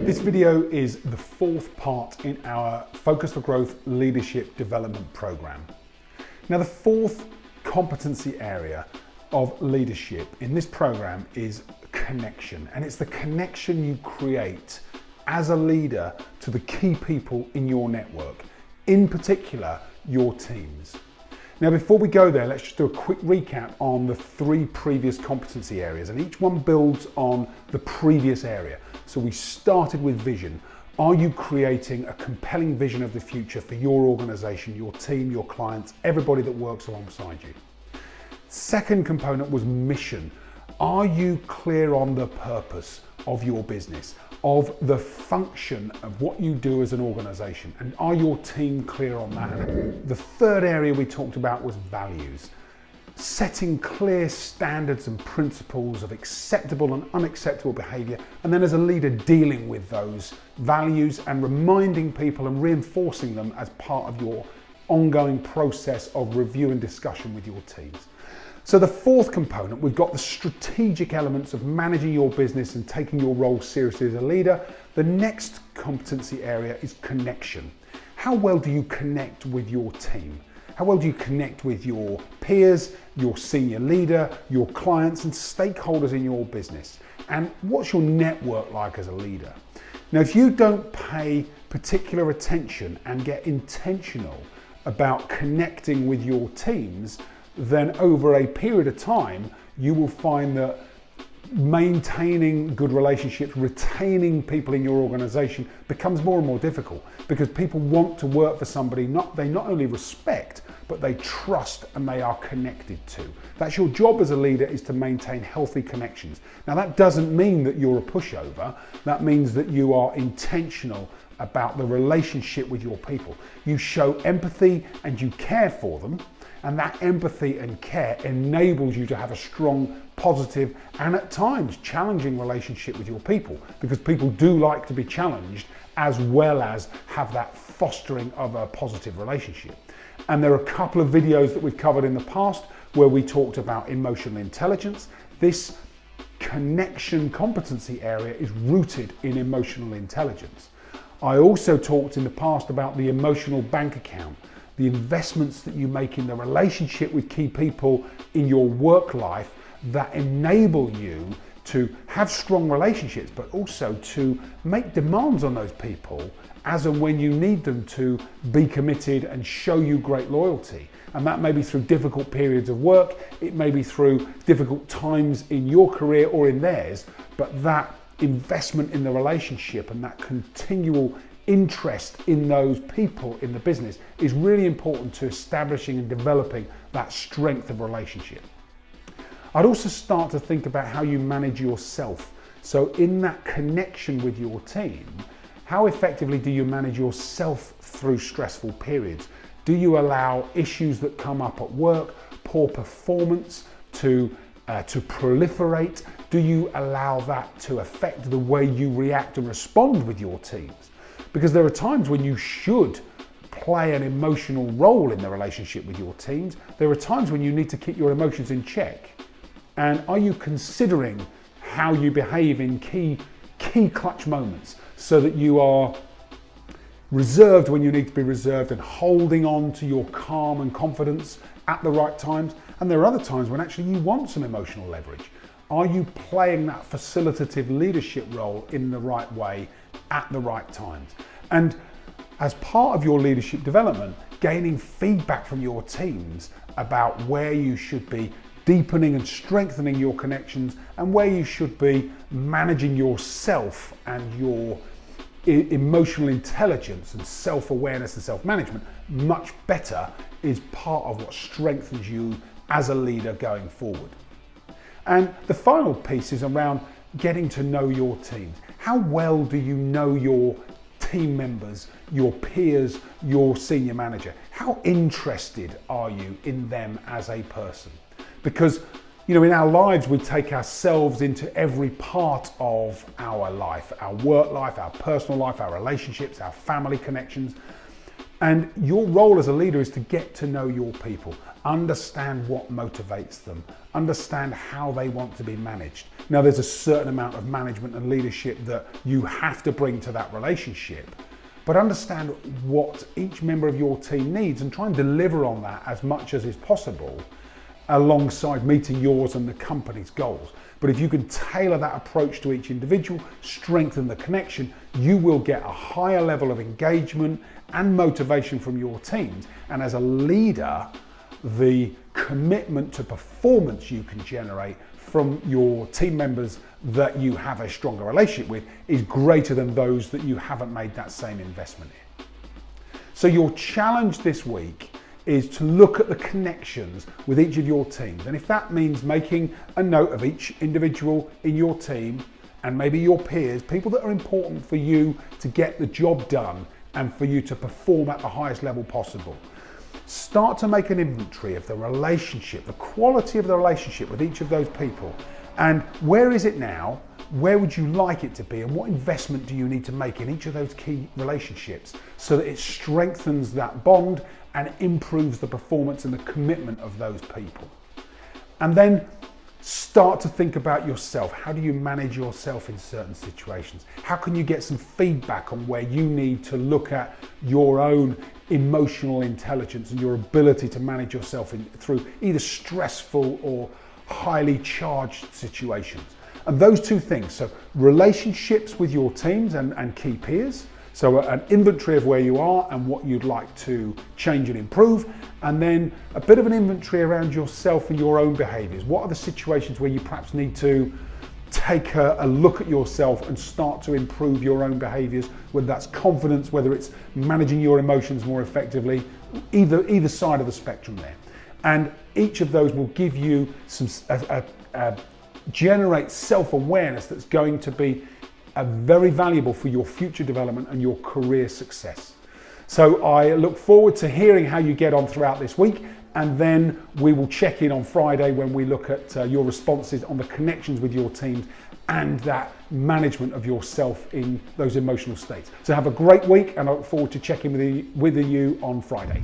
This video is the fourth part in our Focus for Growth Leadership Development Program. Now, the fourth competency area of leadership in this program is connection, and it's the connection you create as a leader to the key people in your network, in particular, your teams. Now, before we go there, let's just do a quick recap on the three previous competency areas, and each one builds on the previous area. So we started with vision. Are you creating a compelling vision of the future for your organization, your team, your clients, everybody that works alongside you? Second component was mission. Are you clear on the purpose of your business, of the function of what you do as an organization? And are your team clear on that? The third area we talked about was values. Setting clear standards and principles of acceptable and unacceptable behavior, and then as a leader dealing with those values and reminding people and reinforcing them as part of your ongoing process of review and discussion with your teams. So the fourth component, we've got the strategic elements of managing your business and taking your role seriously as a leader. The next competency area is connection. How well do you connect with your team? How well do you connect with your peers, your senior leader, your clients and stakeholders in your business? And what's your network like as a leader? Now, if you don't pay particular attention and get intentional about connecting with your teams, then over a period of time, you will find that maintaining good relationships, retaining people in your organization becomes more and more difficult, because people want to work for somebody they not only respect, but they trust and they are connected to. That's your job as a leader, is to maintain healthy connections. Now, that doesn't mean that you're a pushover. That means that you are intentional about the relationship with your people. You show empathy and you care for them. And that empathy and care enables you to have a strong, positive, and at times challenging relationship with your people, because people do like to be challenged, as well as have that fostering of a positive relationship. And there are a couple of videos that we've covered in the past where we talked about emotional intelligence. This connection competency area is rooted in emotional intelligence. I also talked in the past about the emotional bank account, the investments that you make in the relationship with key people in your work life that enable you to have strong relationships, but also to make demands on those people as and when you need them to be committed and show you great loyalty. And that may be through difficult periods of work, it may be through difficult times in your career or in theirs, but that investment in the relationship and that continual interest in those people in the business is really important to establishing and developing that strength of relationship. I'd also start to think about how you manage yourself. So in that connection with your team, how effectively do you manage yourself through stressful periods? Do you allow issues that come up at work, poor performance to proliferate? Do you allow that to affect the way you react and respond with your teams? Because there are times when you should play an emotional role in the relationship with your teams. There are times when you need to keep your emotions in check. And are you considering how you behave in key clutch moments, so that you are reserved when you need to be reserved and holding on to your calm and confidence at the right times? And there are other times when actually you want some emotional leverage. Are you playing that facilitative leadership role in the right way at the right times? And as part of your leadership development, gaining feedback from your teams about where you should be deepening and strengthening your connections, and where you should be managing yourself and your emotional intelligence and self-awareness and self-management much better, is part of what strengthens you as a leader going forward. And the final piece is around getting to know your teams. How well do you know your team members, your peers, your senior manager? How interested are you in them as a person? Because, in our lives, we take ourselves into every part of our life, our work life, our personal life, our relationships, our family connections. And your role as a leader is to get to know your people, understand what motivates them, understand how they want to be managed. Now, there's a certain amount of management and leadership that you have to bring to that relationship, but understand what each member of your team needs and try and deliver on that as much as is possible alongside meeting yours and the company's goals. But if you can tailor that approach to each individual, strengthen the connection, you will get a higher level of engagement and motivation from your teams. And as a leader, the commitment to performance you can generate from your team members that you have a stronger relationship with is greater than those that you haven't made that same investment in. So your challenge this week is to look at the connections with each of your teams. And if that means making a note of each individual in your team and maybe your peers, people that are important for you to get the job done and for you to perform at the highest level possible. Start to make an inventory of the relationship, the quality of the relationship with each of those people. And where is it now? Where would you like it to be? And what investment do you need to make in each of those key relationships so that it strengthens that bond and improves the performance and the commitment of those people? And then start to think about yourself. How do you manage yourself in certain situations? How can you get some feedback on where you need to look at your own emotional intelligence and your ability to manage yourself through either stressful or highly charged situations? And those two things, so relationships with your teams and key peers, so an inventory of where you are and what you'd like to change and improve, and then a bit of an inventory around yourself and your own behaviors. What are the situations where you perhaps need to take a look at yourself and start to improve your own behaviors, whether that's confidence, whether it's managing your emotions more effectively, either side of the spectrum there. And each of those will give you generate self-awareness that's going to be very valuable for your future development and your career success. So I look forward to hearing how you get on throughout this week, and then we will check in on Friday when we look at your responses on the connections with your teams and that management of yourself in those emotional states. So have a great week, and I look forward to checking with you on Friday.